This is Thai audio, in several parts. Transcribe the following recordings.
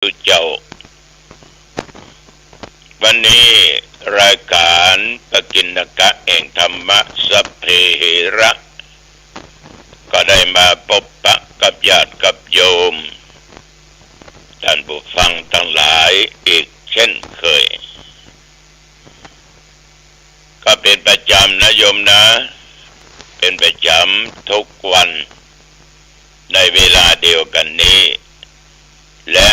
ทุเจ้าวันนี้รายการปกิณกะแห่งธรรมะสัพเพเหระก็ได้มาพบปะกับญาติกับโยมท่านผู้ฟังทั้งหลายอีกเช่นเคยก็เป็นประจำนะโยมนะเป็นประจำทุกวันในเวลาเดียวกันนี้และ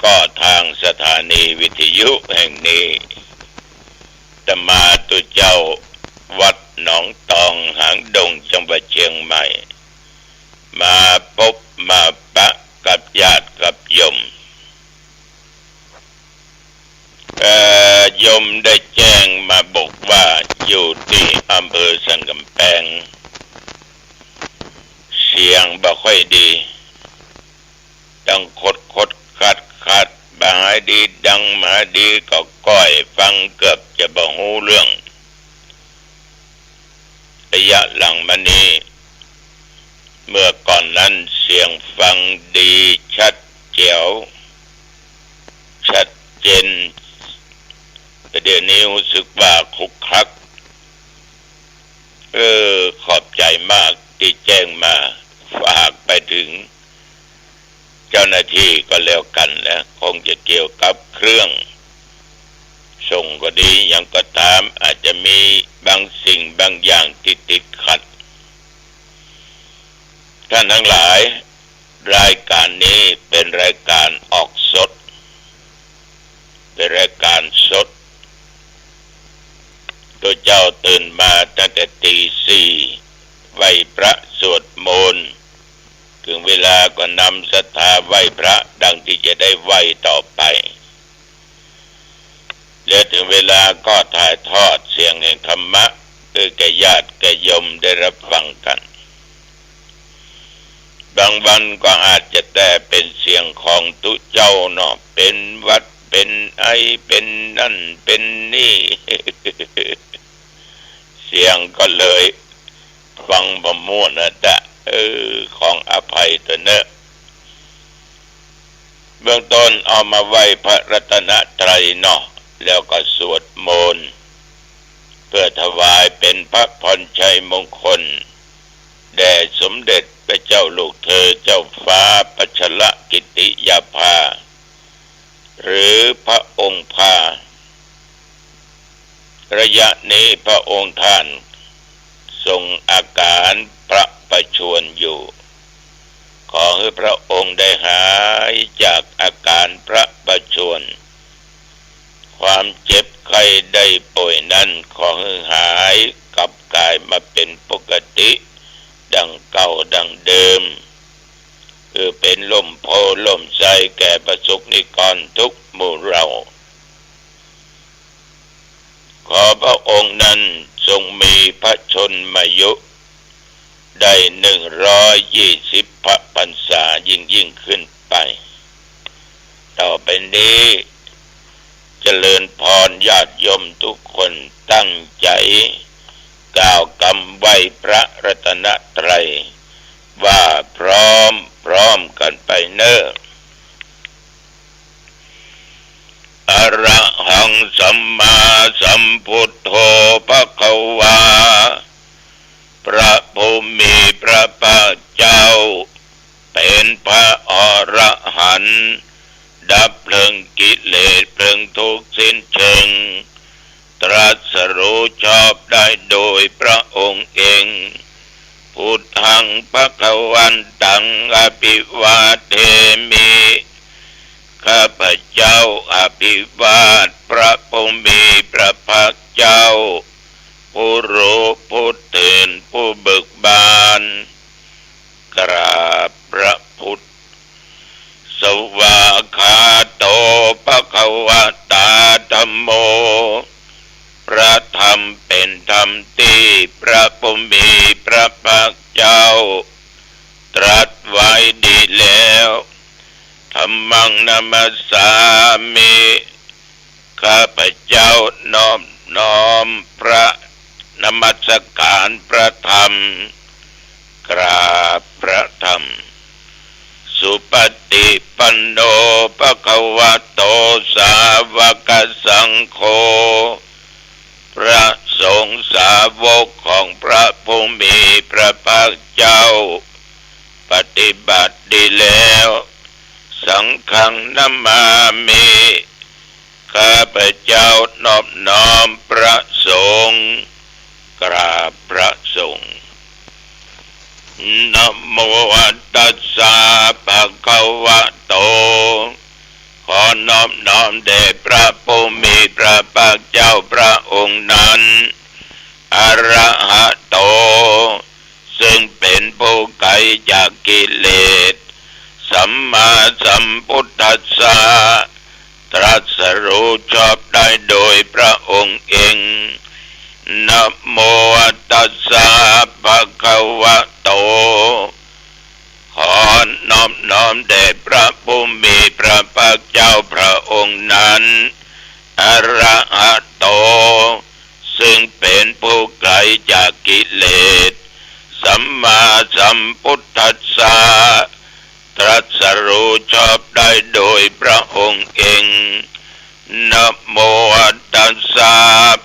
ก็ทางสถานีวิทยุแห่งนี้อาตมาตุเจ้าวัดหนองตองหางดงจังหวัดเชียงใหม่มาพบมาปะกับญาติกับโยมโยมได้แจ้งมาบอกว่าอยู่ที่อำเภอสันกำแพงเสียงบ่ค่อยดีดังคดขัดบางดีดังมาดีก็ก้อยฟังเกือบจะบ่ฮู้เรื่องระยะหลังมานี้เมื่อก่อนนั้นเสียงฟังดีชัดแจ๋วชัดเจนแต่เดี๋ยวนี้รู้สึกว่าคุกคักขอบใจมากที่แจ้งมาฝากไปถึงเจ้าหน้าที่ก็แล้วกันนะคงจะเกี่ยวกับเครื่องส่งก็ดียังก็ตามอาจจะมีบางสิ่งบางอย่างที่ติดขัดท่านทั้งหลายรายการนี้เป็นรายการออกสดเป็นรายการสดตัวเจ้าตื่นมาตั้งแต่ตี 4ไหว้พระสวดมนต์ถึงเวลาก็นำศรัทธาไหว้พระดังที่จะได้ไหว้ต่อไปและถึงเวลาก็ถ่ายทอดเสียงแห่งธรรมะคือแก่ญาติแก่โยมได้รับฟังกันบางวันก็อาจจะแต่เป็นเสียงของตุเจ้าเนาะเป็นวัดเป็นไอเป็นนั่นเป็นนี่ เสียงก็เลยฟังบ่ม่วนนะจ๊ะของอภัยตัวเนอะเบื้องต้นเอามาไหว้พระรัตนตรัยเนาะแล้วก็สวดมนต์เพื่อถวายเป็นพระพรชัยมงคลแด่สมเด็จพระเจ้าลูกเธอเจ้าฟ้าพัชรกิติยาภาหรือพระองค์พาระยะนี้พระองค์ท่านทรงอาการประประชวรอยู่ขอให้พระองค์ได้หายจากอาการประประชวรความเจ็บไข้ได้ป่วยนั้นขอให้หายกลับกายมาเป็นปกติดังเก่าดังเดิมคือเป็นลมโพลมใจแก่ประสบนิกรทุกหมู่เราขอพระองค์นั้นทรงมีพระชนมายุได้120 พระพรรษายิ่งขึ้นไปต่อไปนี้เจริญพรญาติโยมทุกคนตั้งใจกล่าวคำไหว้พระรัตนตรัยว่าพร้อมกันไปเนอะอะระหังสัมมาสัมพุทโธภควาพระผู้มีพระภาคเจ้าเป็นพระอรหันต์ดับเพลิงกิเลสเพลิงทุกข์สิ้นเชิงตรัสรู้ชอบได้โดยพระองค์เองพุทธังภควันตังอภิวาเทมิข้าพเจ้าอภิวาทพระผู้มีพระภาคเจ้าผู้รู้ผู้ตื่นผู้เบิกบานกราบพระพุทธสวากขาโตภควตาธัมโมพระธรรมเป็นธรรมที่พระผู้มีพระภาคเจ้าตรัสไว้ดีแล้วธัมมังนัมสสามิข้าพเจ้าน้อมพระนมัสการพระธรรมกราบพระธรรมส สุปฏิปันโนภควโตสาวกสังโฆพระสงฆ์สาวกของพระผู้มีพระภาคเจ้าปฏิบัติดีแล้วสังฆังนัมมามิข้าพเจ้านอบน้อมพระสงฆ์กราบพระสงฆ์นะโมตัสสะภะคะวะโตขอนอบน้อมแด่พระผู้มีพระภาคเจ้าพระองค์นั้นอะระหะโตซึ่งเป็นผู้ไกลจากกิเลสสัมมาสัมพุทธัสสะตรัสรู้ชอบได้โดยพระองค์เองนะโมตัสสะภะคะวะโตขอนอบน้อมแด่พระผู้มีพระภาคเจ้าพระองค์นั้นอะระหะโตซึ่งเป็นผู้ไกลจากกิเลสสัมมาสัมพุทธัสสะตรัสรู้ชอบได้โดยพระองค์เองนะโมตัสสะ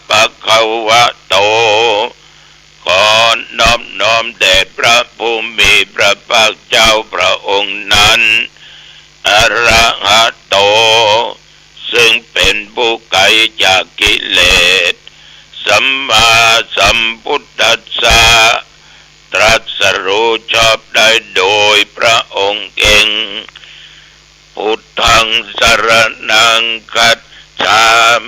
ภะคะวะโตขอนอบน้อมแด่พระผู้มีพระภาคเจ้าพระองค์นั้นอะระหะโตซึ่งเป็นผู้ไกลจากกิเลสสัมมาสัมพุทธัสสะตรัสรู้ชอบได้โดยพระองค์เองพุทธังสรณังคัจฉา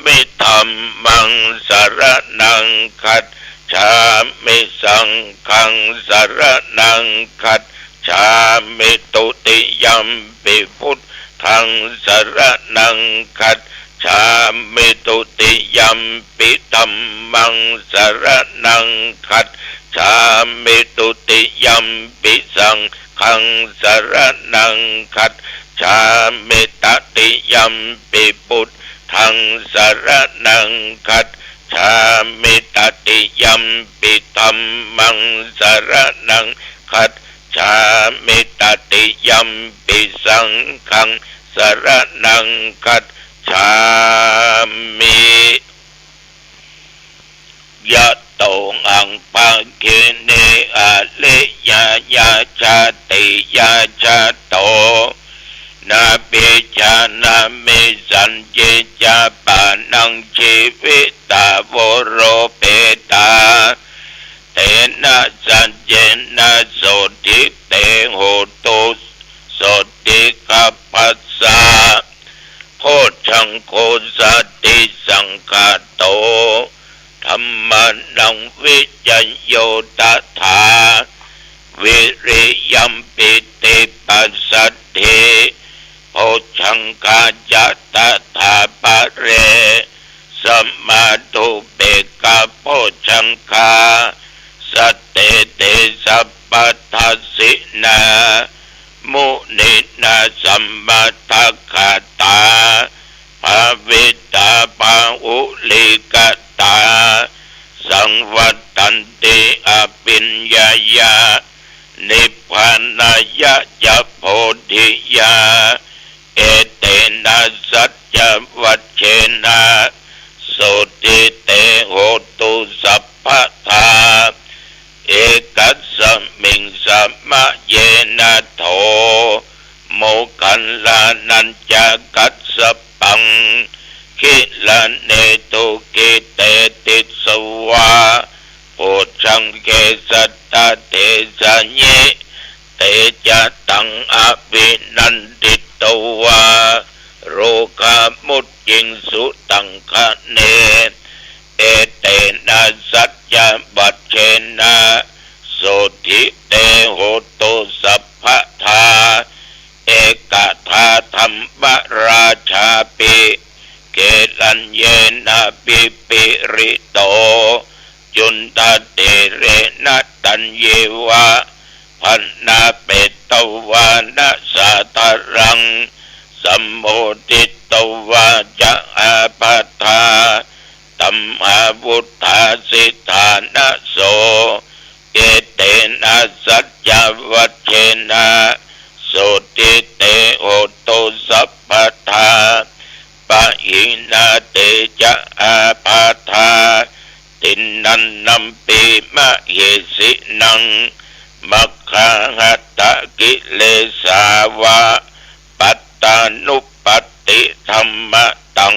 มิธัมมังสรณังคัจฉามิสังฆังสรณังคัจฉามิตุติยัมปิพุทธังสรณังคัจฉามิตุติยัมปิธัมมังสรณังคัจฉามิตุติยัมปิสังฆังสรณังคัจฉามิตติยัมปิพุทธังสรณังคัจฉามิตติยัมปิธัมมังสรณังคัจฉามิตติยัมปิสังฆังสรณังคัจฉามิยะโตอังปังเกเนอะเลยายาชาติยาชาโตนาเปชานาเมสันเจจาปานังชีวิตาวโรเปตาเตนะสัจเจนะโสติเตโหตุโสติกัปปัสสะโพชังโคสัตติสังฆาโตธัมมานังวิจัยโยตถาวิริยัมปิติปัสสัทธิโพชังกาจัตถาปะเรสัมมาตุเบกะโพชังคาสัตเตเตสัพพทัสสินามุนินาสัมมาทัคคาตาภาวิตาภาอุลิกตาสังวัตตันติอภิญญายานิพพานายะจะโพธิยาเอเตนะสัจจวัชเชนะโสติเตโหตุสัพพทาเอกัสสมิงสัมมะเยนะโทโมคัลลานัญจกัสสปังคิลาเนตุกิเตติสวาโพชังเกสัตตเตสัญญิเตจะตังอภินันติตวาโรคามุตจิงสุตังคะเนเอเตนะสัจจวัชเชนะโสทิเตโหตุสัพพทาเอกทาธัมมราชาปิเกลัญเยนะปิปิริโตจุนตเตเรนะตัญเยวะพันนาเปตวานะสาตรังสัมโมทิตวาจะอาปัฏฐาตัมมาวุธาสิทานะโสเอเตนะสัจจวัชเชนะโส โสติเตโหตุสัพพทาปะหินาเตจะอาปาทาตินนันนัมปิมะเยสินังมัคคหัตตะกิเลสาวะปัตตานุปัตติธัมมะตัง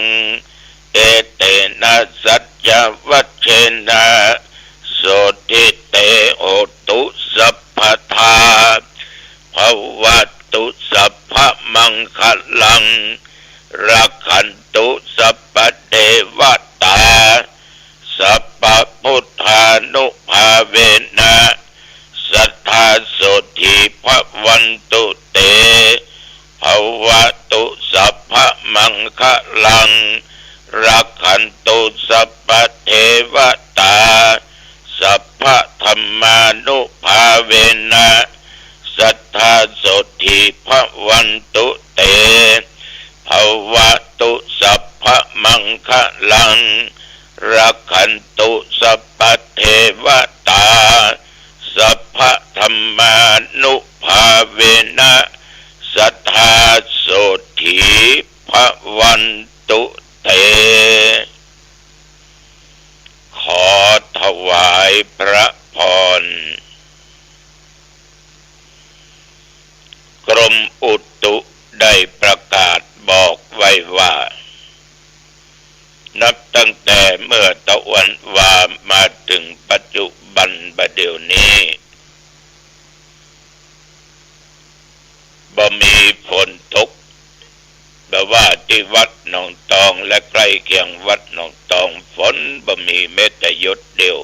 เอเตนะสัจจวัชเชนะโสติเตโอตุสัพพทาภวัตุสัพพมังคลังรักขันตุสัพพเทวตาสัพพพุทธานุภาเวนะสัทธาโสติภวันตุเตภวตุสัพพมังคลังรักขันตุสัพพเทวตาสัพพธรรมานุภาเวนะสัทธาโสติภวันตุเตภวตุสัพพมังคลังรักขันตุสัพพเทวตาสัพพธรรมานุภาเวนะสัทธาโสติภวันตุเตขอถวายพระพรกรมอุตุได้ประกาศบอกไว้ว่านับตั้งแต่เมื่อตะวันวามาถึงปัจจุบันบัดเดี๋ยวนี้บ่มีฝนตกแบบว่าที่วัดหนองตองและใกล้เคียงวัดหนองตองฝนบ่มีแม้แต่หยดเดียว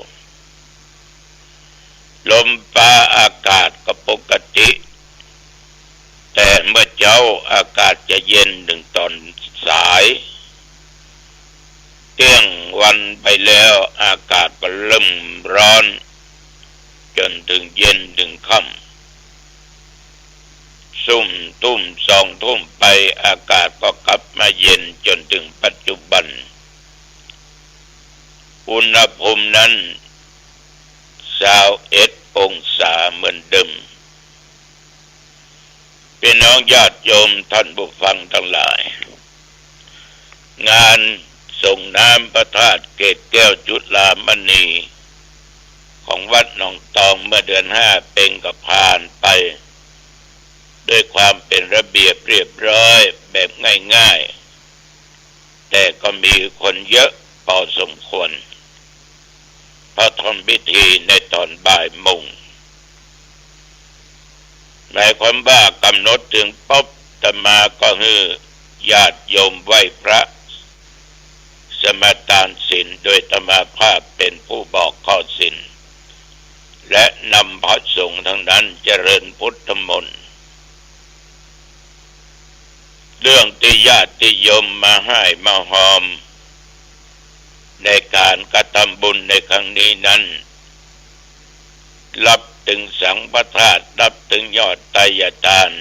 ลมฟ้าอากาศก็ปกติแต่เมื่อเช้าอากาศจะเย็นถึงตอนสายเที่ยงวันไปแล้วอากาศก็เริ่มร้อนจนถึงเย็นถึงค่ำซุ่มทุ่มสองทุ่มไปอากาศก็กลับมาเย็นจนถึงปัจจุบันอุณหภูมินั้น21 องศาเหมือนเดิมพี่น้องญาติโยมท่านผู้ฟังทั้งหลายงานส่งน้ำพระธาตุเกศแก้วจุฬามณีของวัดหนองตองเมื่อเดือน5เป็นก็ผ่านไปด้วยความเป็นระเบียบเรียบร้อยแบบง่ายๆแต่ก็มีคนเยอะพอสมควรพอทำพิธีในตอนบ่ายโมงหมายความว่ากำหนดถึงปุ๊บอาตมาก็ให้ญาติโยมไหว้พระสมาทานศีลโดยอาตมาภาพเป็นผู้บอกข้อศีลและนำพระสงฆ์ทั้งนั้นเจริญพุทธมนต์เรื่องที่ญาติโยมมาให้มาหอมในการกระทำบุญในครั้งนี้นั้นรับถึงสังฆทานรับถึงยอดไตรทาน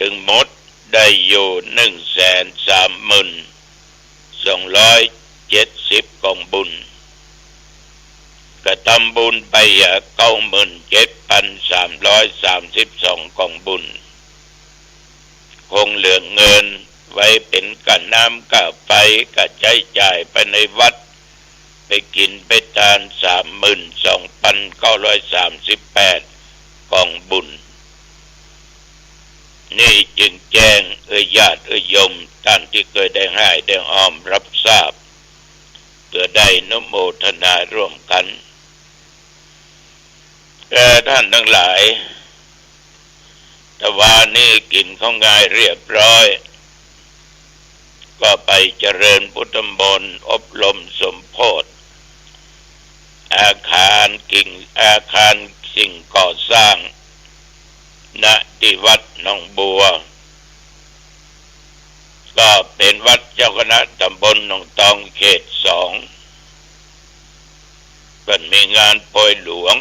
ถึงหมดได้อยู่ 130,270 กองบุญกระทำบุญไป97,332 กองบุญคงเหลือเงินไว้เป็นค่าน้ำค่าไฟค่าใช้จ่ายไปในวัดไปกินไปทาน 32,938 กองบุญนี่จึงแจ้งญาติโยมท่านที่เคยได้ให้ได้อ้อมรับทราบเพื่อได้อนุโมทนาร่วมกันท่านทั้งหลายแต่ว่านี่กินข้าวง่ายเรียบร้อยก็ไปเจริญพุทธมนต์อบรมสมโภชอาคารสิ่งก่อสร้างณที่วัดหนองบัวก็เป็นวัดเจ้าคณะตำบลหนองตองเขต2ก็มีงานโปรยหลวง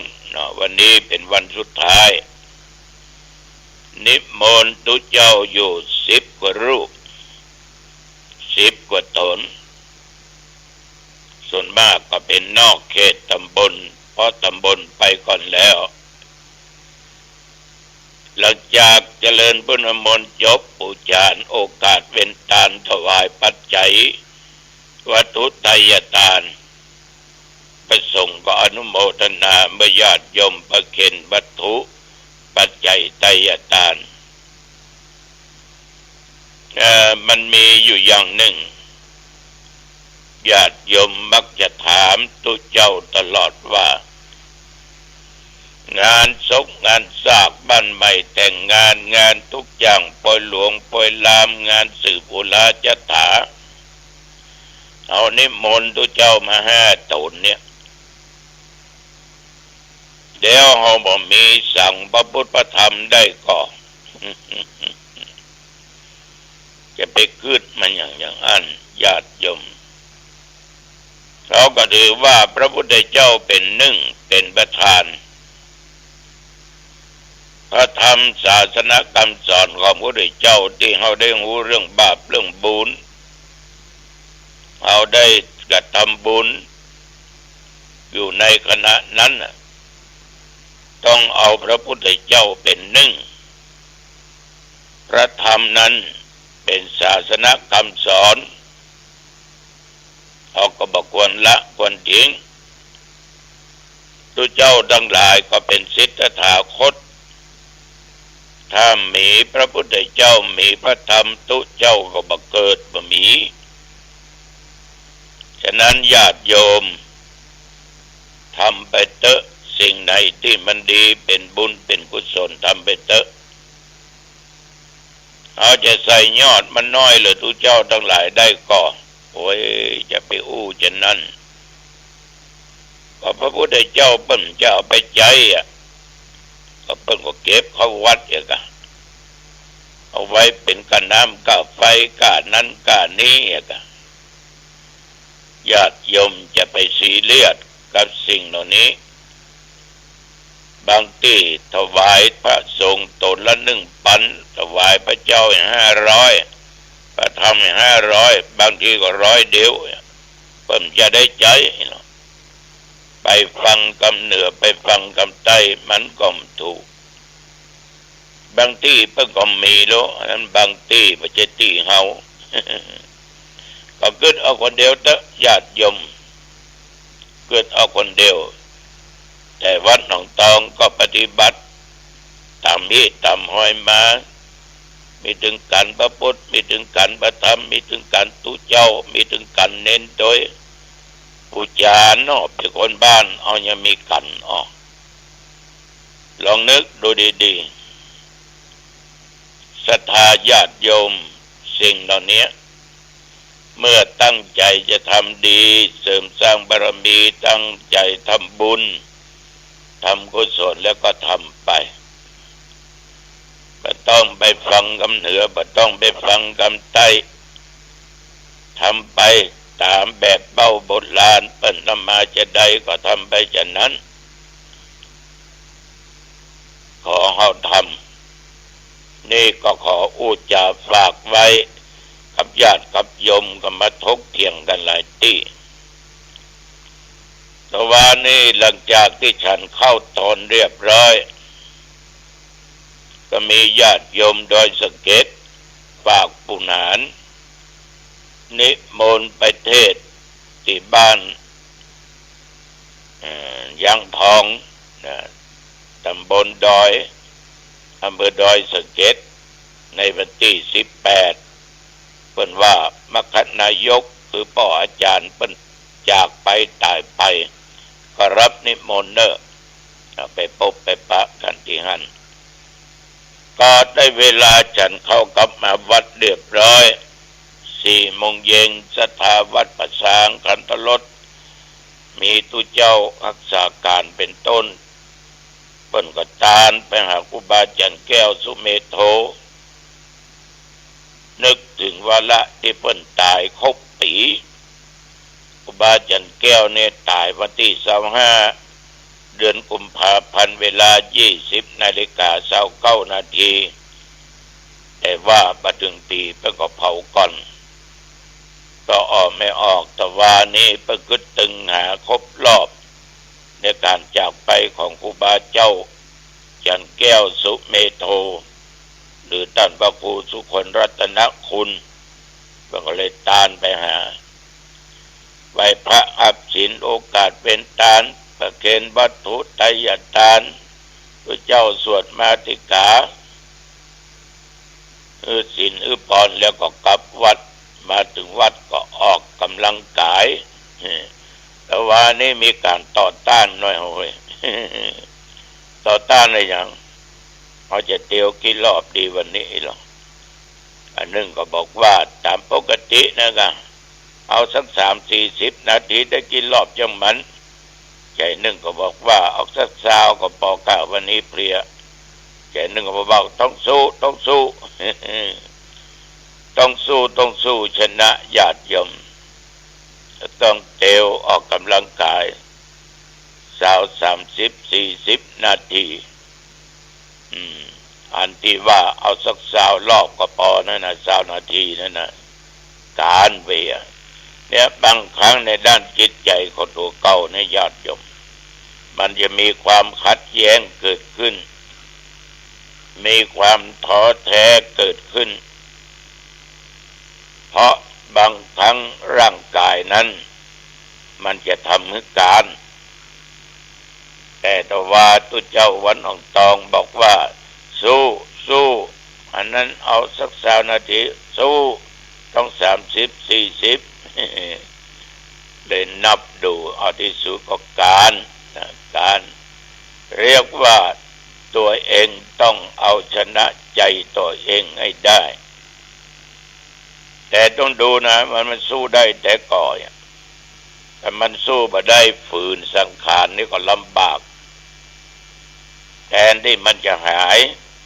วันนี้เป็นวันสุดท้ายนิมนต์ตุเจ้าอยู่10 กว่ารูป10 กว่าตนส่วนมากก็เป็นนอกเขตตำบลเพราะตำบลไปก่อนแล้ว หลังจากเจริญพุทธมนต์จบอุจารโอกาสเป็นทานถวายปัจจัยวัตถุไตยทานประสงค์ก็อนุโมทนาเมื่อญาติโยมประเคนวัตถุปัจจัยไตยทานมันมีอยู่อย่างหนึ่งญาติโยมมักจะถามตุเจ้าตลอดว่างานศพงานสากบ้านใหม่แต่งงานทุกอย่างปล่อยหลวงปล่อยลามงานสืบอุราชถาเอานิมนต์ตุเจ้ามา5 ตนเนี่ยเดี๋ยวเขาบอกมีสั่งพระพุทธธรรมได้ก่อน จะไปคืดมันอย่างอันญาติโยมเขาก็ถือว่าพระพุทธเจ้าเป็นหนึ่งเป็นประธานพระธรรมศาสนคำสอนของพระพุทธเจ้าที่เขาได้รู้เรื่องบาปเรื่องบุญเขาได้กระทำบุญอยู่ในขณะนั้นต้องเอาพระพุทธเจ้าเป็นหนึ่งพระธรรมนั้นเป็นศาสนคำสอนเขาก็บอกควรละควรทิ้งตุเจ้าทั้งหลายก็เป็นศิทธัตถาคตถ้ามีพระพุทธเจ้ามีพระธรรมตุเจ้าก็บ่เกิดบ่มีฉะนั้นญาติโยมทำไปเถอะสิ่งไหนที่มันดีเป็นบุญเป็นกุศลทำไปเถอะเอาจะใส่ยอดมันน้อยเลยตุเจ้าทั้งหลายได้ก่อนโอ้ยจะไปอู้จะนั่นก็พระพุทธเจ้าเปิ้นจะเอาไปใจก็เปิ้นก็เก็บเข้าวัดเอาไว้เป็นกะน้ำกะไฟกะนั้นกะนี้ญาติโยมจะไปซีเรียสกับสิ่งเหล่านี้บางที่ถวายพระสงฆ์ตนละ1 ปันถวายพระเจ้า500พระธรรม500บางทีก็100 เดียวเพิ่มจะได้ใจไปฟังคำเหนือไปฟังคำใต้มันก็ถูกบางที่เพิ่งก็มีแล้วนั้นบางที่ประเจตีเฮา ก็เกิดเอาคนเดียวเถอะญาติโยมเกิดเอาคนเดียวแต่วัดหนองตองก็ปฏิบัติตามที่ตามหอยมามีถึงการพระพุทธมีถึงการพระธรรมมีถึงการตุเจ้ามีถึงการเน้นโดยผู้จาเนาะเป็นคนบ้านเอายังมีกันลองนึกดูดีๆศรัทธาญาติโยมสิ่งเหล่านี้เมื่อตั้งใจจะทำดีเสริมสร้างบารมีตั้งใจทำบุญทำกุศลแล้วก็ทำไปไม่ต้องไปฟังคำเหนือไม่ต้องไปฟังคำใต้ทำไปตามแบบเบ้าโบราณเปิ้นนำมาจะใดก็ทำไปจะนั้นขอเฮาทำนี่ก็ขออุจาฝากไว้กับญาติกับโยมก็มาทกเถียงกันหลายที่แต่ว่านี่หลังจากที่ฉันเข้าตอนเรียบร้อยก็มีญาติโยมโดยสะเก็ดฝากปุณานนิมนต์ไปเทศที่บ้านยางทองตำบลดอยอำเภอดอยสะเก็ดในวันที่18เพิ่นว่ามคธนายกคือพ่ออาจารย์เพิ่นจากไปตายไปก็รับนิมนต์ไปพบไปปะกันที่หั่นก็ได้เวลาฉันเข้ากลับมาวัดเรียบร้อย4 โมงเย็นศรัทธาวัดประสางกันตลดมีตุเจ้ารักษาการเป็นต้นเปิ้นก็ตานไปหาครูบาอาจารย์แก้วสุเมโธนึกถึงวาระที่เปิ้นตายครบปีครูบาอาจารย์แก้วเนี่ยตายวันที่25 เดือนกุมภาพันธ์เวลา 20:29 นาทีแต่ว่ามาถึงปีเพิ่นก็เผาก่อนก็ออกไม่ออกแต่ว่านี่เพิ่นก็ตึงหาครบรอบในการจากไปของครูบาเจ้า จันแก้วสุเมโทหรือท่านพระครูสุคนรัตนคุณก็เลยตานไปหาไหว้พระอับศีลโอกาสเป็นทานประเคนวัตถุไตรยทานพระเจ้าสวดมาติกาศีลพรแล้วก็กลับวัดมาถึงวัดก็ออกกำลังกายแต่ว่านี่มีการต่อต้านหน่อยเฮ้ยต่อต้านอะไรอย่างเขาจะเตียวกี่รอบดีวันนี้หรออันหนึ่งก็บอกว่าตามปกตินะครับเอาสัก30-40 นาทีได้กี่รอบจังมันใจหนึ่งก็บอกว่าเอาสัก20ก็พอค่ะวันนี้เพลียใจหนึ่งก็บอกต้องสู้ต้องสู้ต้องสู้ชนะญาติโยมต้องเตียวออกกำลังกาย30-40 นาทีอันที่ว่าเอาสัก20 รอบก็พอนั่นนะ20 นาทีนั่นนะการเวียเนี่ยบางครั้งในด้านจิตใจของตัวเก่าในญาติโยมมันจะมีความขัดแย้งเกิดขึ้นมีความท้อแท้เกิดขึ้นเพราะบางครั้งร่างกายนั้นมันจะทำให้การแต่ตว่าตุเจ้าวันอ่องตองบอกว่าสู้อันนั้นเอาสัก20 นาทีสู้ต้อง30-40เลยนับดูเอาที่สุดก็การเรียกว่าตัวเองต้องเอาชนะใจตัวเองให้ได้แต่ต้องดูนะมันสู้ได้แต่ก่อนแต่มันสู้มาได้ฝืนสังขารนี่ก็ลำบากแทนที่มันจะหาย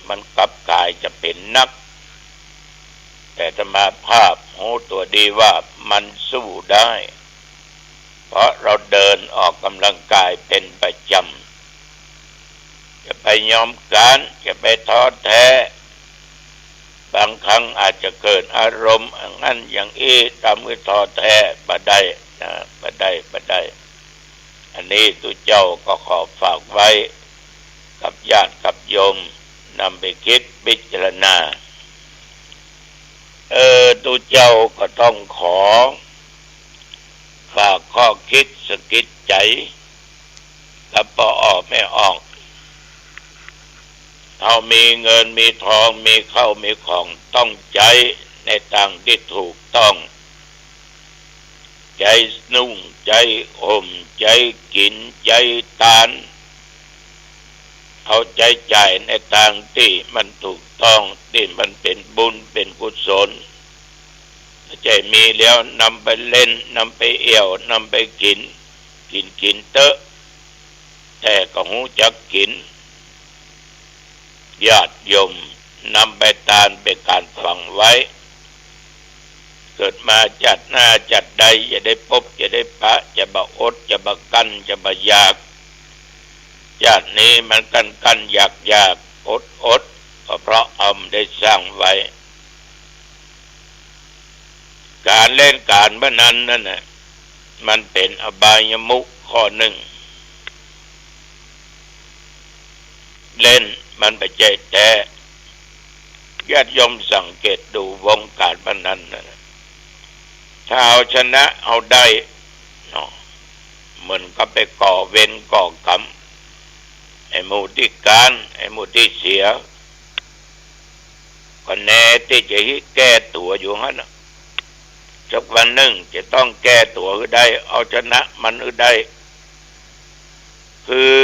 มันกลับกลายจะเป็นนักแต่ธรรมาภาพโหตัวดีว่ามันสู้ได้เพราะเราเดินออกกำลังกายเป็นประจำจะไปยอมการจะไปท้อแท้บางครั้งอาจจะเกิดอารมณ์งั้นอย่างอี้ทำให้ท้อแท้บ่ได้นะบ่ได้อันนี้ตุเจ้าก็ขอฝากไว้กับญาติกับโยมนำไปคิดพิจารณาตุเจ้าก็ต้องขอฝากข้อคิดสะกิดใจกับปอไม่ออกเอามีเงินมีทองมีเข้ามีของต้องใจในทางที่ถูกต้องใจนุ่งใจห่มใจกินใจทานเอาใจจ่ายในทางที่มันถูกต้องที่มันเป็นบุญเป็นกุศลใจมีแล้วนำไปเล่นนำไปเอี่ยวนำไปกินเตอะแต่ก็หูจักกินญาติโยมนำไปทานเป็นการฝังไว้เกิดมาจัดหน้าจัดใดจะได้พบจะได้ปะจะบะอดจะบะกันจะบะอยากญาตินี้มันกันอยากอดก็เพราะได้สร้างไว้การเล่นการพนันนั่นน่ะมันเป็นอบายมุขข้อหนึ่งเล่นมันไปใจแต่ญาติโยมสังเกตดูวงการพนันนั่นถ้าเอาชนะเอาได้เนาะมันก็ไปก่อเวรก่อกรรมไอ้หมู่ที่การไอ้หมู่ที่เสียก็แน่ที่จะแก้ตัวอยู่ฮะนะสักวันหนึ่งจะต้องแก้ตัวให้ได้เอาชนะมันให้ได้คือ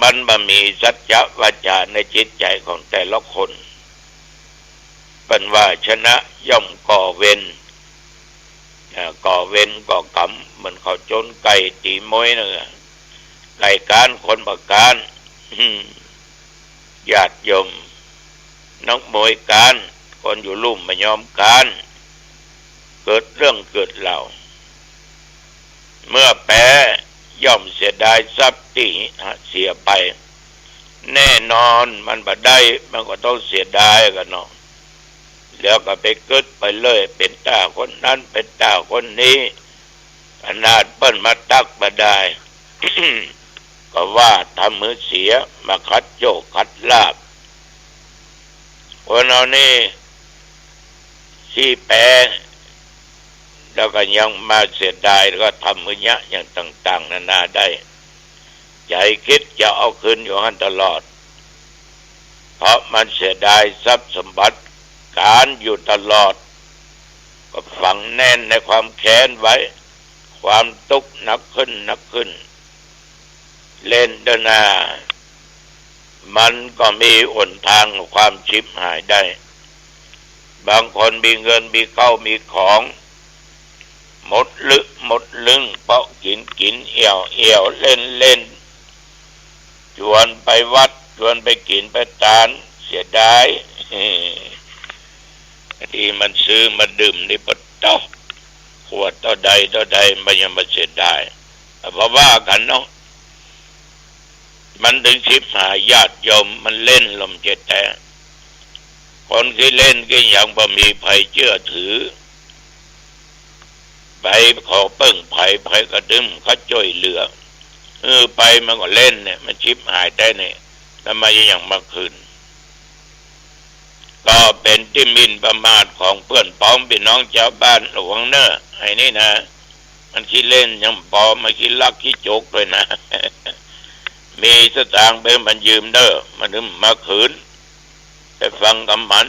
มันบ่มีสัจจะวาจาในจิตใจของแต่ละคนเป็นว่าชนะย่อมก่อเวรก่อกรรมมันเขาจนไก่ตีมวยเนอะไก่การคนประการญาติโยมนักมวยการคนอยู่ลุ่มไม่ยอมการเกิดเรื่องเกิดเหล่าเมื่อแพ้ย่อมเสียดายทรัพย์ที่เสียไปแน่นอนมันบ่ได้มันก็ต้องเสียดายกันเนาะแล้วก็ไปเกิดไปเลยเป็นตาคนนั้นเป็นตาคนนี้ขนาดเปิ้นมาตักบ่ได้ ก็ว่าทำมือเสียมาคัดโยกคัดลาบคนเรานี่ชี้แปรแล้วก็ยังมาเสียดายแล้วก็ทำมือยะอย่างต่างๆนานาได้ใจคิดจะเอาคืนอยู่หันตลอดเพราะมันเสียดายทรัพย์สมบัติการอยู่ตลอดก็ฝังแน่นในความแค้นไว้ความทุกข์หนักขึ้นหนักขึ้นเล่นเดินหน้ามันก็มีหนทางความชิบหายได้บางคนมีเงินมีเข้ามีของหมดหมดลึงเพราะกินเอี่ยวเล่นชวนไปวัดชวนไปกินไปทานเสียดายที่มันซื้อมาดื่มนี่ปะเต้าขวดต่อใดมันยังมาเสียดายเพราะว่ากันเนาะมันถึงชิบหายญาติโยมมันเล่นลมเจ็ดแต่คนที่เล่นก็ยังบ่มีภัยเชื่อถือไปขอเปิ้งไผ่กระดึมเขาช่วยเหลือไปมันก็เล่นเนี่ยมันชิบหายได้เนี่ยทำไมยังมาคืนก็เป็นที่หมิ่นประมาทของเพื่อนพ้องพี่น้องชาวบ้านหลวงเนอะไอ้นี่นะมันคิดเล่นยังปอมาคิดลักคิดโจกเลยนะมีสตางค์ไปมันยืมเด้อมันถึงมาคืนไปฟังกำมัน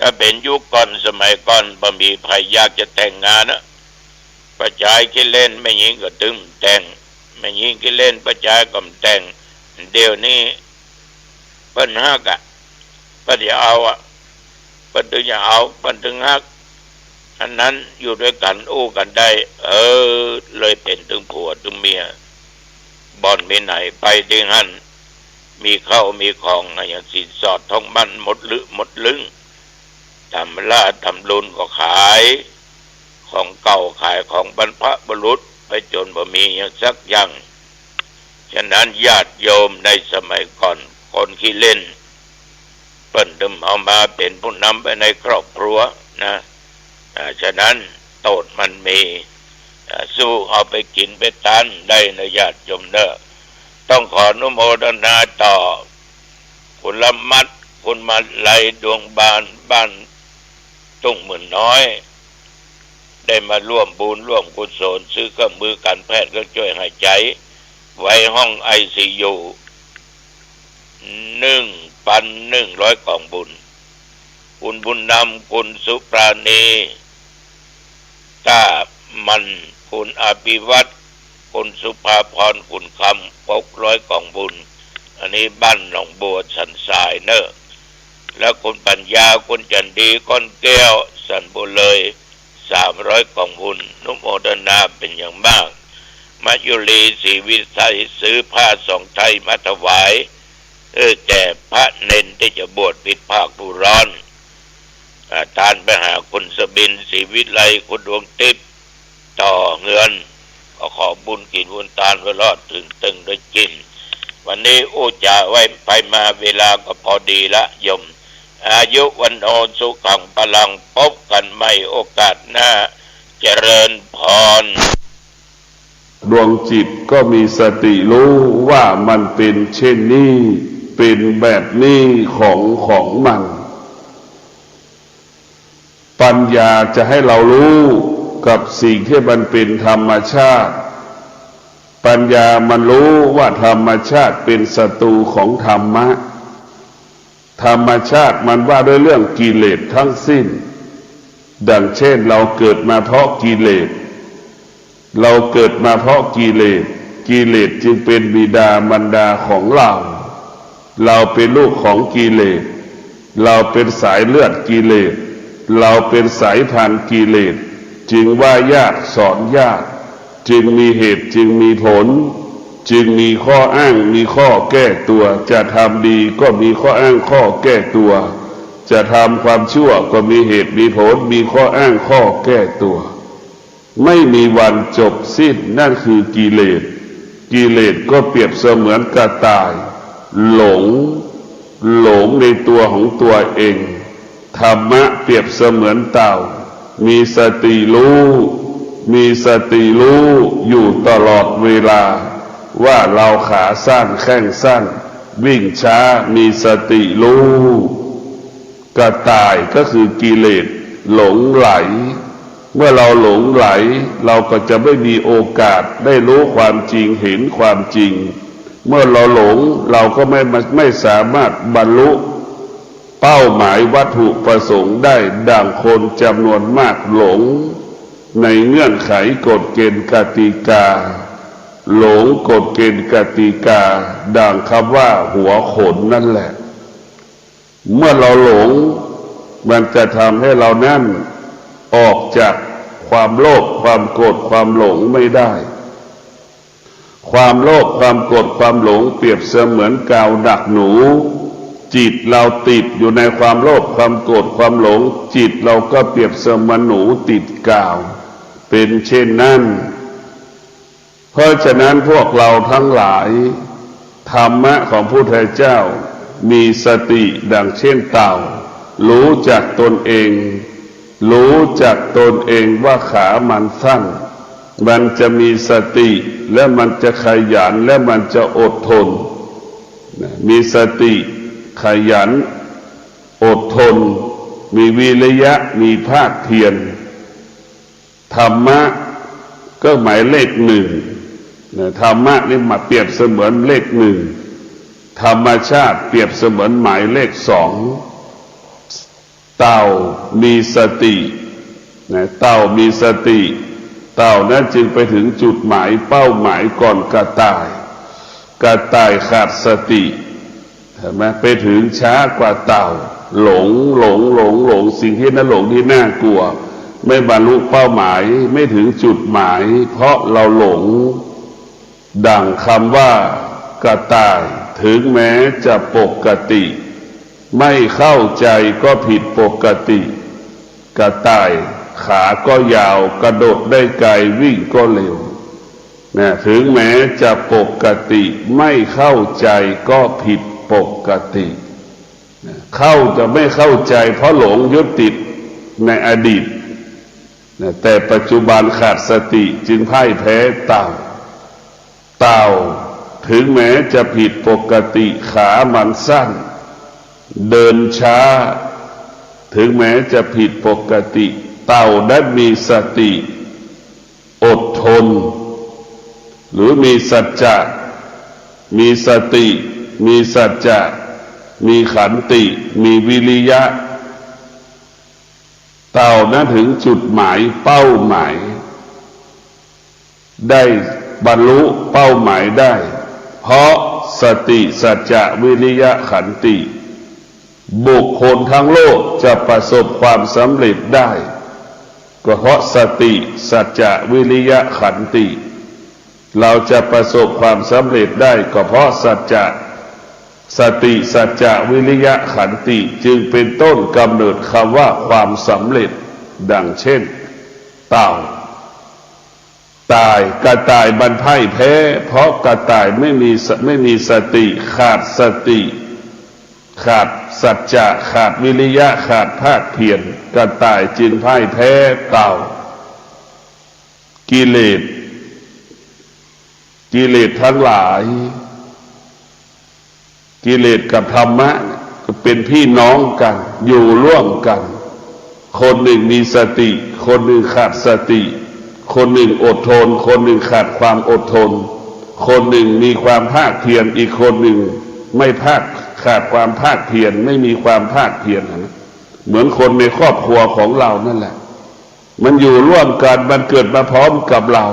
ก็เป็นยุคก่อนสมัยก่อนบ่มีใครอยากจะแต่งงานนะประชายคิดเล่นไม่ยิงก็ตึมแต่งไม่ยิงคิดเล่นประชายก็แต่งเดี๋ยวนี้เปิ้นฮักอ่ะเปิ้นจะเอาอ่ะเปิ้นถึงจะเอาเปิ้นถึงฮักอันนั้นอยู่ด้วยกันอู้กันได้เลยเป็นถึงผัวถึงเมียบ่อนมีไหนไปที่หันมีเข้ามีของอย่างสินสอดทองมั่นหมดลึงทำลาทำลุนก็ขายของเก่าขายของบรรพบุรุษไปจนบ่มีอย่างสักอย่างฉะนั้นญาติโยมในสมัยก่อนคนขี้เล่นเปิ้นดึมเอามาเป็นผู้นำไปในครอบครัวนะฉะนั้นโทษมันมีสู้เอาไปกินไปทานได้นะญาติโยมเด้อต้องขออนุโมทนาต่อคุณละมัดคุณมาลัยดวงบ้านตุ้งหมื่นน้อยได้มาร่วมบุญร่วมกุศลซื้อเครื่องมือการแพทย์ก็ช่วยหายใจไว้ห้อง ICU 1,100 กล่องบุญคุณบุญนำคุณสุปราณีก้ามันคุณอภิวัตรคุณสุภาพรคุณคำ600 กล่องบุญอันนี้บ้านหนองบัวสันทรายเนอะแล้วคุณปัญญาคุณจันดีก้อนแก้วสันบุเลย300 กล่องบุญนุโมทนาเป็นอย่างมากมัจยุรีศรีวิสัยซื้อผ้าสองไทยมาถวายแก่พระเนนที่จะบวชปิดภาคผู้ร้อนทานไปหาคุณสบินศรีวิไลคุณดวงทิพย์ต่อเงินก็ขอบุญกินบุญทานไว้รอดถึงตึงด้วยกินวันนี้จะไว้ไปมาเวลาก็พอดีละยมอายุวันโอสุขังพลังพบกันใหม่โอกาสหน้าเจริญพรดวงจิตก็มีสติรู้ว่ามันเป็นเช่นนี้เป็นแบบนี้ของมันปัญญาจะให้เรารู้กับสิ่งที่มันเป็นธรรมชาติปัญญามันรู้ว่าธรรมชาติเป็นศัตรูของธรรมะธรรมชาติมันว่าด้วยเรื่องกิเลสทั้งสิ้นดังเช่นเราเกิดมาเพราะกิเลสเราเกิดมาเพราะกิเลสจึงเป็นบิดามารดาของเราเป็นลูกของกิเลสเราเป็นสายเลือดกิเลสเราเป็นสายพันธุ์กิเลสจึงว่ายากสอนยากจึงมีเหตุจึงมีผลจึงมีข้ออ้างมีข้อแก้ตัวจะทำดีก็มีข้ออ้างข้อแก้ตัวจะทำความชั่วก็มีเหตุมีผลมีข้ออ้างข้อแก้ตัวไม่มีวันจบสิ้นนั่นคือกิเลสก็เปรียบเสมือนกระต่ายหลงในตัวของตัวเองธรรมะเปรียบเสมือนเต่ามีสติรู้อยู่ตลอดเวลา ว่าเราขาสั้นแข้งสั้นวิ่งช้ามีสติรู้กระต่ายก็คือกิเลสหลงไหลเมื่อเราหลงไหลเราก็จะไม่มีโอกาสได้รู้ความจริงเห็นความจริงเมื่อเราหลงเราก็ไม่สามารถบรรลุเป้าหมายวัตถุประสงค์ได้ดังคนจำนวนมากหลงในเงื่อนไขกฎเกณฑ์กติกาหลงกฎเกณฑ์กติกาดังคำว่าหัวขนนั่นแหละเมื่อเราหลงมันจะทำให้เรานั่นออกจากความโลภความโกรธความหลงไม่ได้ความโลภความโกรธความหลงเปรียบเสมือนกาวดักหนูจิตเราติดอยู่ในความโลภความโกรธความหลงจิตเราก็เปรียบเสมือนหนูติดกาวเป็นเช่นนั้นเพราะฉะนั้นพวกเราทั้งหลายธรรมะของพระพุทธเจ้ามีสติดังเช่นเต่ารู้จักตนเองรู้จักตนเองว่าขามันสั้นมันจะมีสติและมันจะขยันและมันจะอดทนมีสติขยันอดทนมีวิริยะมีภาคเพียรธรรมะก็หมายเลขหนึ่งธรรมะนี่มาเปรียบเสมือนเลขหนึ่งธรรมชาติเปรียบเสมือนหมายเลขสองเต่ามีสติเต่ามีสติเต่านั้นจึงไปถึงจุดหมายเป้าหมายก่อนกระต่ายกระต่ายขาดสติเห็นไหมไปถึงช้ากว่าเต่าหลงสิ่งที่น่าหลงที่น่ากลัวไม่บรรลุเป้าหมายไม่ถึงจุดหมายเพราะเราหลงดังคำว่ากระต่ายถึงแม้จะปกติไม่เข้าใจก็ผิดปกติกระต่ายขาก็ยาวกระโดดได้ไกลวิ่งก็เร็วถึงแม้จะปกติไม่เข้าใจก็ผิดปกติจะไม่เข้าใจเพราะหลงยึดติดในอดีตแต่ปัจจุบันขาดสติจึงพ่ายแพ้เต่าถึงแม้จะผิดปกติขามันสั้นเดินช้าถึงแม้จะผิดปกติเต่าได้มีสติอดทนหรือมีสัจจะมีสติมีสัจจะมีขันติมีวิริยะเต่านั้นถึงจุดหมายเป้าหมายได้บรรลุเป้าหมายได้เพราะสติสัจจะวิริยะขันติบุคคลทั้งโลกจะประสบความสำเร็จได้ก็เพราะสติสัจจะวิริยะขันติเราจะประสบความสำเร็จได้ก็เพราะสัจจะสติสัจจะวิริยะขันติจึงเป็นต้นกำเนิดคำว่าความสำเร็จดังเช่นเต่ากระต่ายมันพ่ายแพ้เพราะกระต่ายไม่มีสติขาดสติขาดสัจจะขาดวิริยะขาดภาคเพียรกระต่ายจึงพ่ายแพ้เต่ากิเลสทั้งหลายกิเลสกับธรรมะก็เป็นพี่น้องกันอยู่ร่วมกันคนหนึ่งมีสติคนหนึ่งขาดสติคนหนึ่งอดทนคนหนึ่งขาดความอดทนคนหนึ่งมีความภาคเพียรอีกคนหนึ่งไม่ขาดความภาคเพียรไม่มีความภาคเพียรเหมือนคนในครอบครัวของเรานั่นแหละมันอยู่ร่วมกันมันเกิดมาพร้อมกับเรา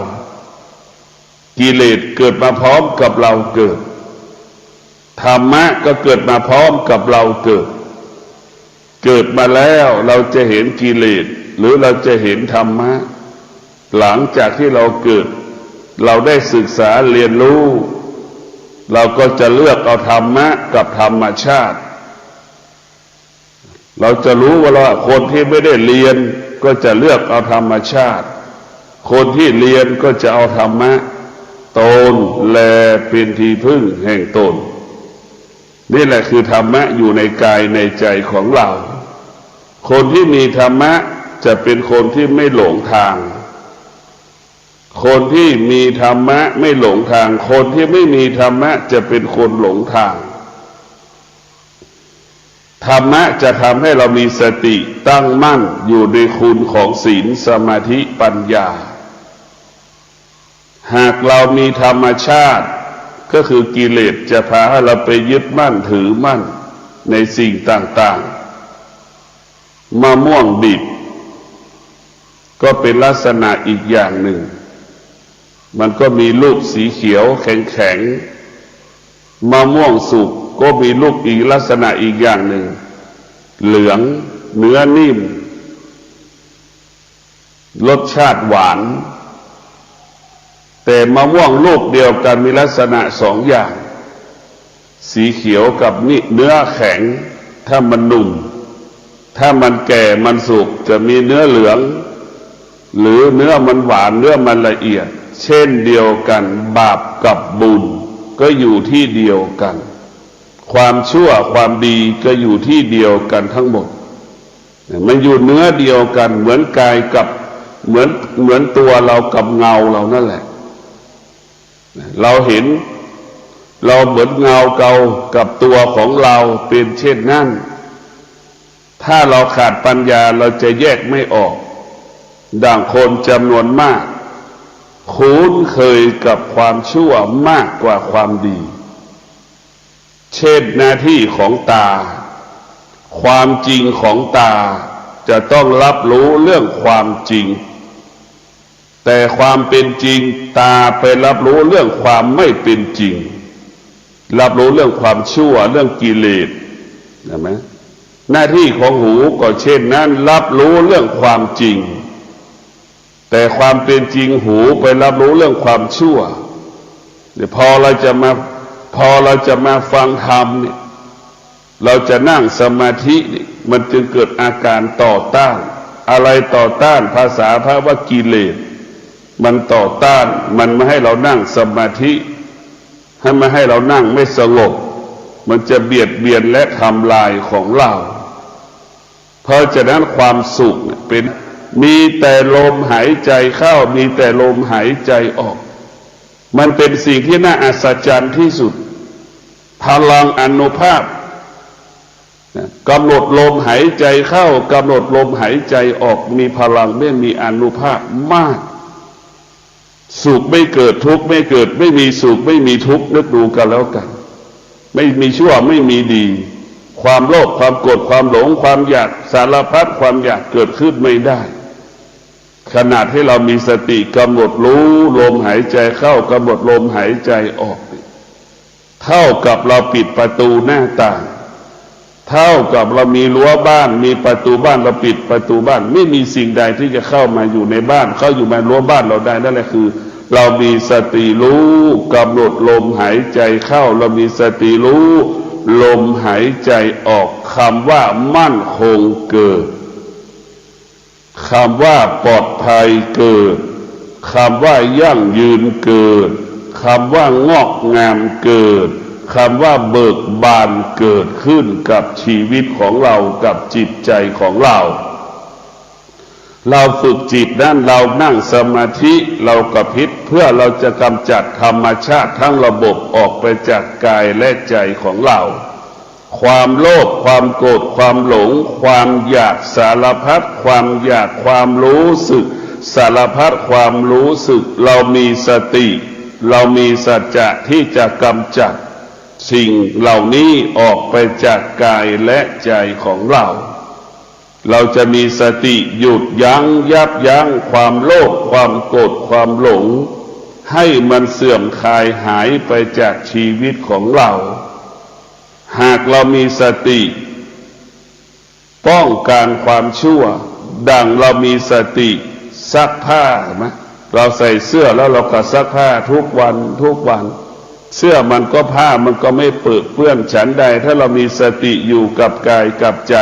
กิเลสเกิดมาพร้อมกับเราเกิดธรรมะก็เกิดมาพร้อมกับเราเกิดมาแล้วเราจะเห็นกิเลสหรือเราจะเห็นธรรมะหลังจากที่เราเกิดเราได้ศึกษาเรียนรู้เราก็จะเลือกเอาธรรมะกับธรรมชาติเราจะรู้ว่าคนที่ไม่ได้เรียนก็จะเลือกเอาธรรมชาติคนที่เรียนก็จะเอาธรรมะตนแลเป็นที่พึ่งแห่งตนนี่แหละคือธรรมะอยู่ในกายในใจของเราคนที่มีธรรมะจะเป็นคนที่ไม่หลงทาง คนที่มีธรรมะไม่หลงทางคนที่ไม่มีธรรมะจะเป็นคนหลงทางธรรมะจะทำให้เรามีสติตั้งมั่นอยู่ในคุณของศีลสมาธิปัญญาหากเรามีธรรมชาติก็คือกิเลสจะพาให้เราไปยึดมั่นถือมั่นในสิ่งต่างๆมะม่วงดิบก็เป็นลักษณะอีกอย่างหนึ่งมันก็มีลูกสีเขียวแข็งๆมะม่วงสุกก็มีลูกอีกลักษณะอีกอย่างหนึ่งเหลืองเนื้อนิ่มรสชาติหวานแต่มะม่วงลูกเดียวกันมีลักษณะสองอย่างสีเขียวกับนี่เนื้อแข็งถ้ามันนุ่มถ้ามันแก่มันสุกจะมีเนื้อเหลืองหรือเนื้อมันหวานเนื้อมันละเอียดเช่นเดียวกันบาปกับบุญก็อยู่ที่เดียวกันความชั่วความดีก็อยู่ที่เดียวกันทั้งหมดมันอยู่เนื้อเดียวกันเหมือนกายกับเหมือนตัวเรากับเงาเรานั่นแหละเราเห็นเราเหมือนเงาเก่ากับตัวของเราเป็นเช่นนั้นถ้าเราขาดปัญญาเราจะแยกไม่ออกดังคนจำนวนมากคุ้นเคยกับความชั่วมากกว่าความดีเช่นหน้าที่ของตาความจริงของตาจะต้องรับรู้เรื่องความจริงแต่ความเป็นจริงตาไปรับรู้เรื่องความไม่เป็นจริงรับรู้เรื่องความชั่วเรื่องกิเลสเห็นไหมหน้าที่ของหูก็เช่นนั้นรับรู้เรื่องความจริงแต่ความเป็นจริงหูไปรับรู้เรื่องความชั่วเดี๋ยวพอเราจะมาฟังธรรมเนี่ยเราจะนั่งสมาธิมันจึงเกิดอาการต่อต้านอะไรต่อต้านภาษาพระว่ากิเลสมันต่อต้านมันไม่ให้เรานั่งสมาธิให้ไม่ให้เรานั่งไม่สงบมันจะเบียดเบียนและทำลายของเราเพราะฉะนั้นความสุขเป็นมีแต่ลมหายใจเข้ามีแต่ลมหายใจออกมันเป็นสิ่งที่น่าอัศจรรย์ที่สุดพลังอานุภาพกำหนดลมหายใจเข้ากำหนดลมหายใจออกมีพลังไม่มีอานุภาพมากสุขไม่เกิดทุกข์ไม่เกิดไม่มีสุขไม่มีทุกข์นึกดูกันแล้วกันไม่มีชั่วไม่มีดีความโลภความโกรธความหลงความอยากสารพัดความอยากเกิดขึ้นไม่ได้ขนาดที่เรามีสติกำหนดรู้ลมหายใจเข้ากำหนดลมหายใจออกเท่ากับเราปิดประตูหน้าต่างเท่ากับเรามีรั้วบ้านมีประตูบ้านเราปิดประตูบ้านไม่มีสิ่งใดที่จะเข้ามาอยู่ในบ้านเข้าอยู่ในรั้วบ้านเราได้นั่นแหละคือเรามีสติรู้กำหนดลมหายใจเข้าเรามีสติรู้ลมหายใจออกคำว่ามั่นคงเกิดคำว่าปลอดภัยเกิดคำว่ายั่งยืนเกิดคำว่างอกงามเกิดคำว่าเบิกบานเกิดขึ้นกับชีวิตของเรากับจิตใจของเราฝึกจิตนั้นเรานั่งสมาธิเรากระพริบเพื่อเราจะกำจัดธรรมชาติทั้งระบบออกไปจากกายและใจของเราความโลภความโกรธความหลงความอยากสารพัดความอยากความรู้สึกสารพัดความรู้สึกเรามีสติเรามีสัจจะที่จะกำจัดสิ่งเหล่านี้ออกไปจากกายและใจของเราจะมีสติหยุดยั้งยับยั้งความโลภความโกรธความหลงให้มันเสื่อมคลายหายไปจากชีวิตของเราหากเรามีสติป้องกันความชั่วดังเรามีสติซักผ้าไหมเราใส่เสื้อแล้วเราก็ซักผ้าทุกวันเสื้อมันก็ผ้ามันก็ไม่เปื้อนฉันใดถ้าเรามีสติอยู่กับกายกับใจ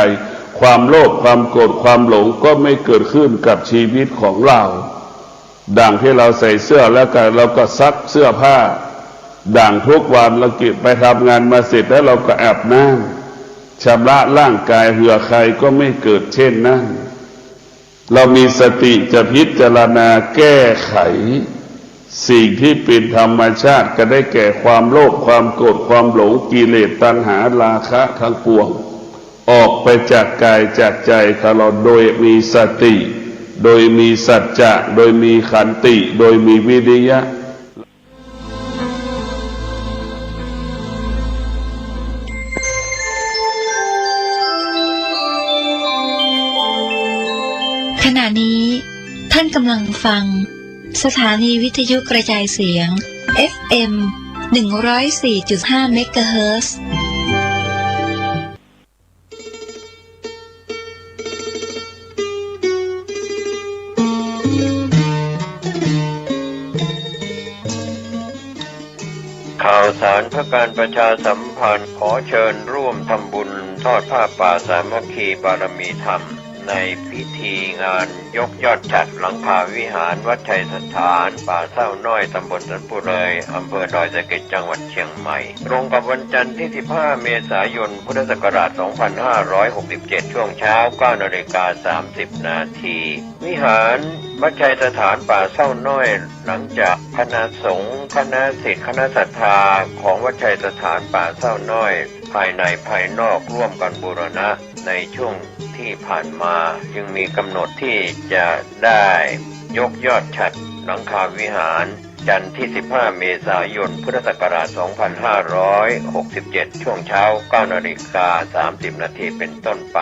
ความโลภความโกรธความหลงก็ไม่เกิดขึ้นกับชีวิตของเราดังที่เราใส่เสื้อแล้วก็เราก็ซักเสื้อผ้าดังทุกวันเราเก็บไปทำงานมาเสร็จแล้วเราก็อาบน้ำชำระร่างกายเหื่อใครก็ไม่เกิดเช่นนั้นเรามีสติจะพิจารณาแก้ไข สิ่งที่เป็นธรรมชาติก็ได้แก่ความโลภความโกรธความหลงกิเลสตัณหาราคะทั้งปวงออกไปจากกายจากใจของเราโดยมีสติโดยมีสัจจะโดยมีขันติโดยมีวิริยะขณะนี้ท่านกำลังฟังสถานีวิทยุกระจายเสียง FM 104.5 เมกะเฮิรตซ์ข่าวสารเพื่อการประชาสัมพันธ์ขอเชิญร่วมทำบุญทอดผ้าป่าสามัคคีบารมีธรรมในพิธีงานยกยอดฉัตรหลังคาวิหารวัดชัยสถานป่าเศร้าน้อยตำบลสันปุเรยอำเภอดอยสะเก็ดจังหวัดเชียงใหม่ตรงกับวันจันทร์ที่15 เมษายนพุทธศักราช 2567 ช่วงเช้า 9:30 นาทีวิหารวัดชัยสถานป่าเศร้าน้อยหลังจากคณะสงฆ์คณะศิษย์คณะศรัทธาของวัดชัยสถานป่าเศร้าน้อยภายในภายนอกร่วมกันบูรณะในช่วงที่ผ่านมาจึงมีกำหนดที่จะได้ยกยอดฉัตรหลังคาวิหารจันทร์ที่15 เมษายนพุทธศักราช 2567 ช่วงเช้า 9:30 นาทีเป็นต้นไป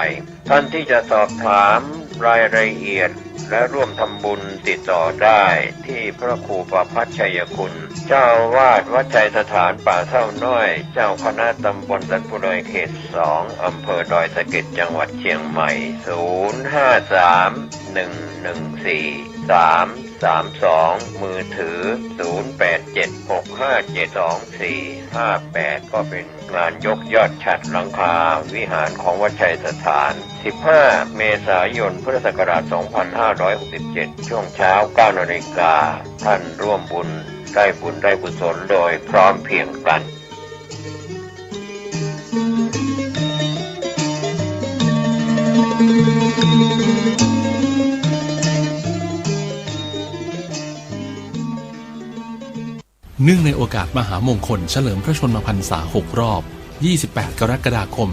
ท่านที่จะสอบถามรายละเอียดและร่วมทำบุญติดต่อได้ที่พระครูประภัชชัยคุณเจ้าอาวาสวัดชัยสถานป่าเศร้าน้อยเจ้าคณะตำบลสันปุเรยเขต 2 อำเภอดอยสะเก็ดจังหวัดเชียงใหม่ 053-114-332 มือถือ 0876572458 ก็เป็นงานยกยอดฉัตรหลังคาวิหารของวัดชัยสถาน15 เมษายนพุทธศักราช 2567 ช่วงเช้า 9 นาฬิกาท่านร่วมบุญได้กุศลโดยพร้อมเพรียงกันเนื่องในโอกาสมหามงคลเฉลิมพระชนมพรรษา 6 รอบ 28 กรกฎาคม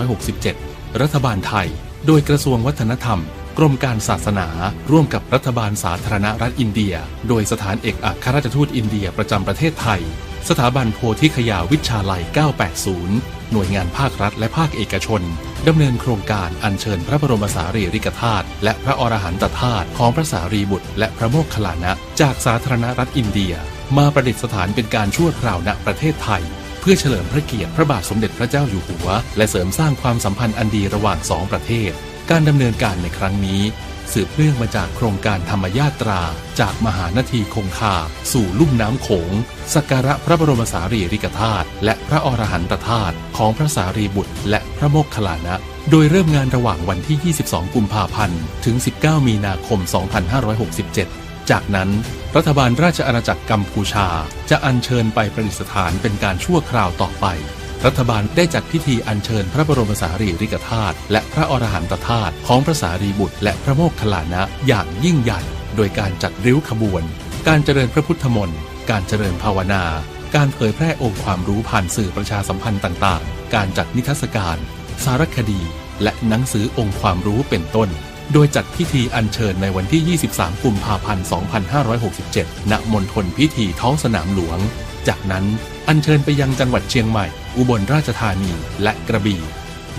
2567 รัฐบาลไทย โดยกระทรวงวัฒนธรรม กรมการศาสนา ร่วมกับรัฐบาลสาธารณรัฐอินเดีย โดยสถานเอกอัครราชทูตอินเดียประจำประเทศไทย สถาบันโพธิคยาวิชาลัย 980 หน่วยงานภาครัฐและภาคเอกชน ดำเนินโครงการอัญเชิญพระบรมสารีริกธาตุและพระอรหันตธาตุของพระสารีบุตรและพระโมคคัลลานะจากสาธารณรัฐอินเดียมาประดิษฐานเป็นการชั่วคราวณประเทศไทยเพื่อเฉลิมพระเกียรติพระบาทสมเด็จพระเจ้าอยู่หัวและเสริมสร้างความสัมพันธ์อันดีระหว่างสองประเทศการดำเนินการในครั้งนี้สืบเนื่องมาจากโครงการธรรมยาตราจากมหานาทีคงคาสู่ลุ่มน้ำโขงสักการะพระบรมสารีริกธาตุและพระอรหันตธาตุของพระสารีบุตรและพระโมคคัลลานะโดยเริ่มงานระหว่างวันที่ 22 กุมภาพันธ์ถึง 19 มีนาคม 2567 จากนั้นรัฐบาลราชอาณาจักรกัมพูชาจะอัญเชิญไปประดิษฐานเป็นการชั่วคราวต่อไปรัฐบาลได้จัดพิธีอัญเชิญพระบรมสารีริกธาตุและพระอรหันตธาตุของพระสารีบุตรและพระโมคคัลลานะอย่างยิ่งใหญ่โดยการจัดริ้วขบวนการเจริญพระพุทธมนต์การเจริญภาวนาการเผยแพร่องค์ความรู้ผ่านสื่อประชาสัมพันธ์ต่างๆการจัดนิทรรศการสารคดีและหนังสือองค์ความรู้เป็นต้นโดยจัดพิธีอัญเชิญในวันที่ 23 กุมภาพันธ์ 2567 ณ มณฑลพิธีท้องสนามหลวงจากนั้นอัญเชิญไปยังจังหวัดเชียงใหม่อุบลราชธานีและกระบี่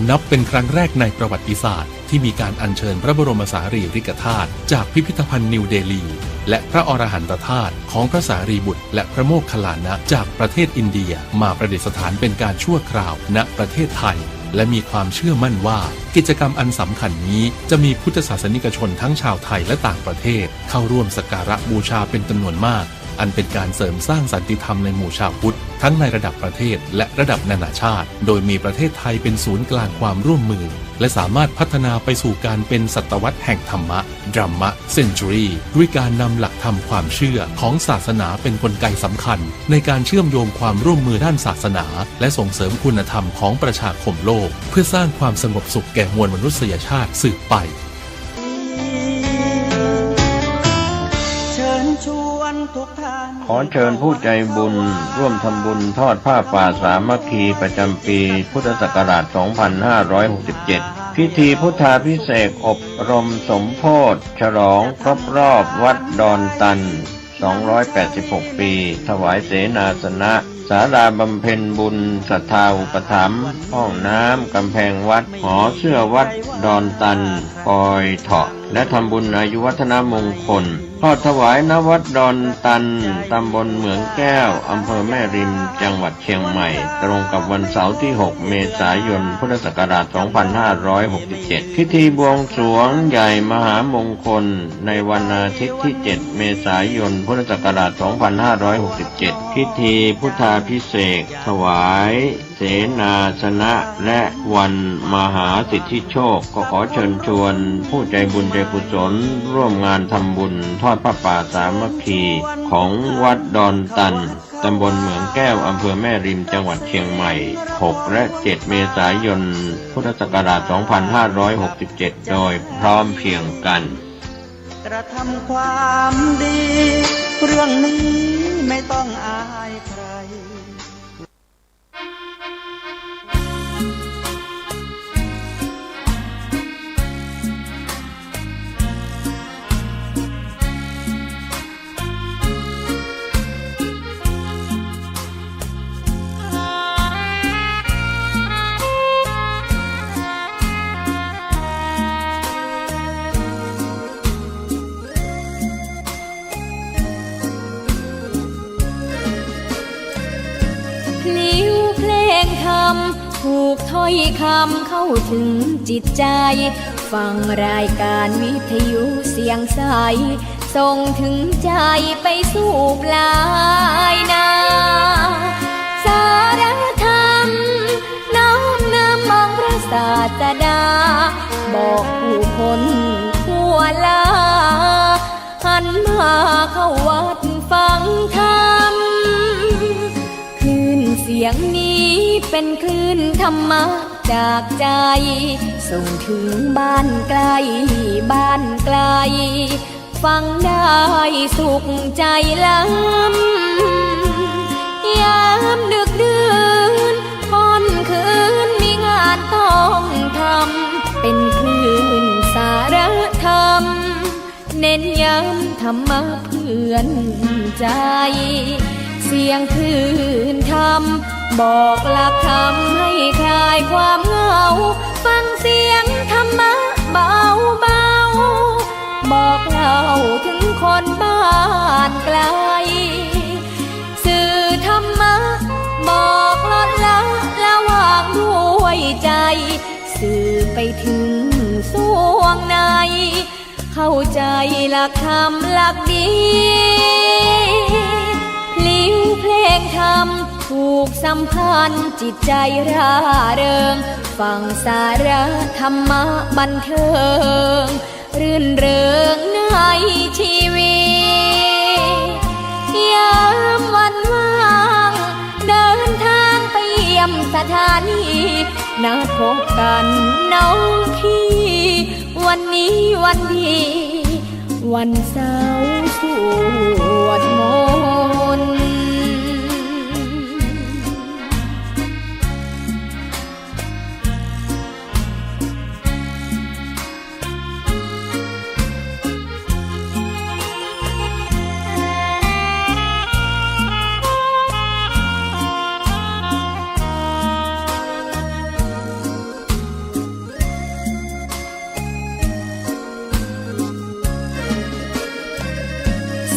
นับเป็นครั้งแรกในประวัติศาสตร์ที่มีการอัญเชิญพระบรมสารีริกธาตุจากพิพิธภัณฑ์นิวเดลีและพระอรหันตธาตุของพระสารีบุตรและพระโมคคัลลานะจากประเทศอินเดียมาประดิษฐานเป็นการชั่วคราวณประเทศไทยและมีความเชื่อมั่นว่ากิจกรรมอันสำคัญนี้จะมีพุทธศาสนิกชนทั้งชาวไทยและต่างประเทศเข้าร่วมสักการะบูชาเป็นจำนวนมากอันเป็นการเสริมสร้างสันติธรรมในหมู่ชาวพุทธทั้งในระดับประเทศและระดับนานาชาติโดยมีประเทศไทยเป็นศูนย์กลางความร่วมมือและสามารถพัฒนาไปสู่การเป็นศตวรรษแห่งธรรมะ Dhamma Century ด้วยการนำหลักธรรมความเชื่อของศาสนาเป็นกลไกสำคัญในการเชื่อมโยงความร่วมมือด้านศาสนาและส่งเสริมคุณธรรมของประชาคมโลกเพื่อสร้างความสงบสุขแก่มวลมนุษยชาติสืบไปเชิญชวน ขอเชิญผู้ใจบุญร่วมทำบุญทอดผ้าป่าสามัคคีประจำปีพุทธศักราช 2567 พิธีพุทธาภิเษกอบรมสมโภชฉลองครบรอบวัดดอนตัน 286 ปี ถวายเสนาสนะศาลาบำเพ็ญบุญศรัทธาอุปถัมภ์ห้องน้ำกำแพงวัดหอเสื้อวัดดอนตันปอยเถาะและทำบุญอายุวัฒนมงคลทอดถวายณวัดดอนตันตำบลเหมืองแก้วอำเภอแม่ริมจังหวัดเชียงใหม่ตรงกับวันเสาร์ที่ 6 เมษายน พุทธศักราช 2567 พิธีบวงสรวงใหญ่มหามงคลในวันอาทิตย์ที่ 7 เมษายน พุทธศักราช 2567 พิธีพุทธาภิเษกถวายเสนาสนะและวันมหาสิทธิโชคก็ขอเชิญชวนผู้ใจบุญใจกุศลร่วมงานทำบุญทอดผ้าป่าสามัคคีของวัดดอนตันตำบลเหมืองแก้วอำเภอแม่ริมจังหวัดเชียงใหม่ 6 และ 7 เมษายน พุทธศักราช 2567 โดยพร้อมเพรียงกันกระทำความดีเรื่องนี้ไม่ต้องอายใคร ถูกถ้อยคำเข้าถึงจิตใจฟังรายการวิทยุเสียงใสส่งถึงใจไปสู่ปลายนาสารธรรมน้อมนำมองพระศาสดาบอกผู้คนทั่วลาหันมาเข้าวัดฟังธรรมคลื่นเสียงนี้เป็นคลื่นธรรมะจากใจส่งถึงบ้านไกลบ้านไกลฟังได้สุขใจล้ำยามดึกดื่นค่ำคืนมีงานต้องทำเป็นคลื่นสารธรรมเน้นย้ำธรรมะเพื่อนใจเสียงคลื่นธรรมบอกหลักธรรมให้คลายความเหงาฟังเสียงธรรมะเบาเบาบอกเล่าถึงคนบ้านไกลสื่อธรรมะบอกลดละละวางด้วยใจสื่อไปถึงสวงในเข้าใจหลักธรรมหลักดีลิ้วเพลงธรรมผูกสัมพันธ์จิตใจร่าเริงฟังสาระธรรมะบันเทิงรื่นเริงในชีวิตยามวันว่างเดินทางไปเยี่ยมสถานีนัดพบกันน้องพี่วันนี้วันดีวันเสาร์สวดมนต์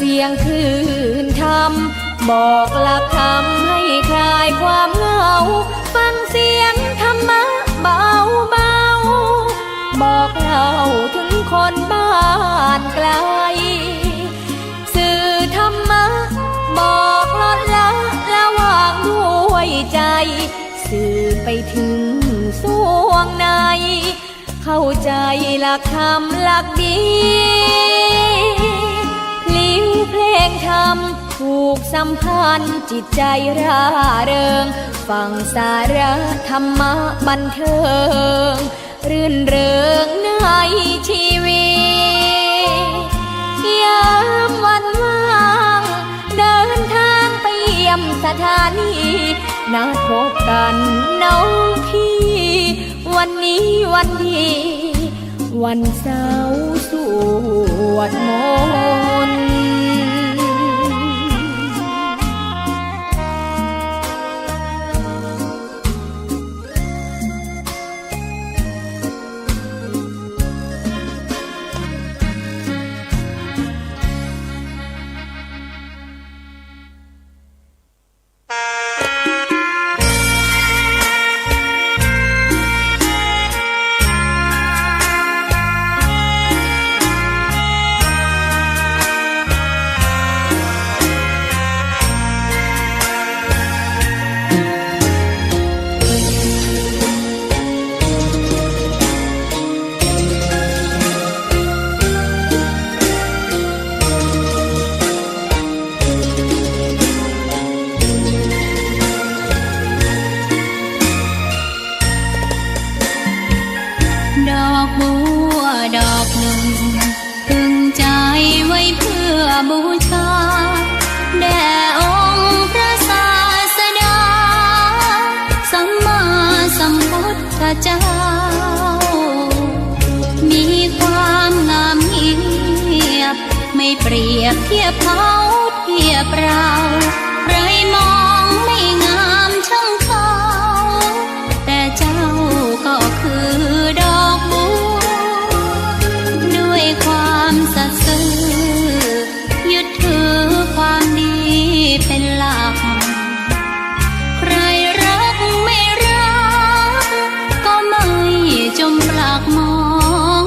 เสียงคลื่นธรรมบอกหลักธรรมให้คลายความเหงาฟังเสียงธรรมะเบาเบาบอกเล่าถึงคนบ้านไกลสื่อธรรมะบอกลดละละวางด้วยใจสื่อไปถึงสวงในเข้าใจหลักธรรมหลักดีลิ้วเพลงธรรมผูกสัมพันธ์จิตใจร่าเริงฟังสาระธรรมะบันเทิงรื่นเริงในชีวิตยามวันว่าง นัดพบกันน้องพี่วันนี้วันดีวันเสาร์สวดมนต์ดอกบัวดอกหนึ่งตึงใจไว้เพื่อบูชาแด่องค์พระศาสดาสัมมาสัมพุทธเจ้ามีความงามเงียบไม่เปรียบเทียบเขาเทียบเราใครมอง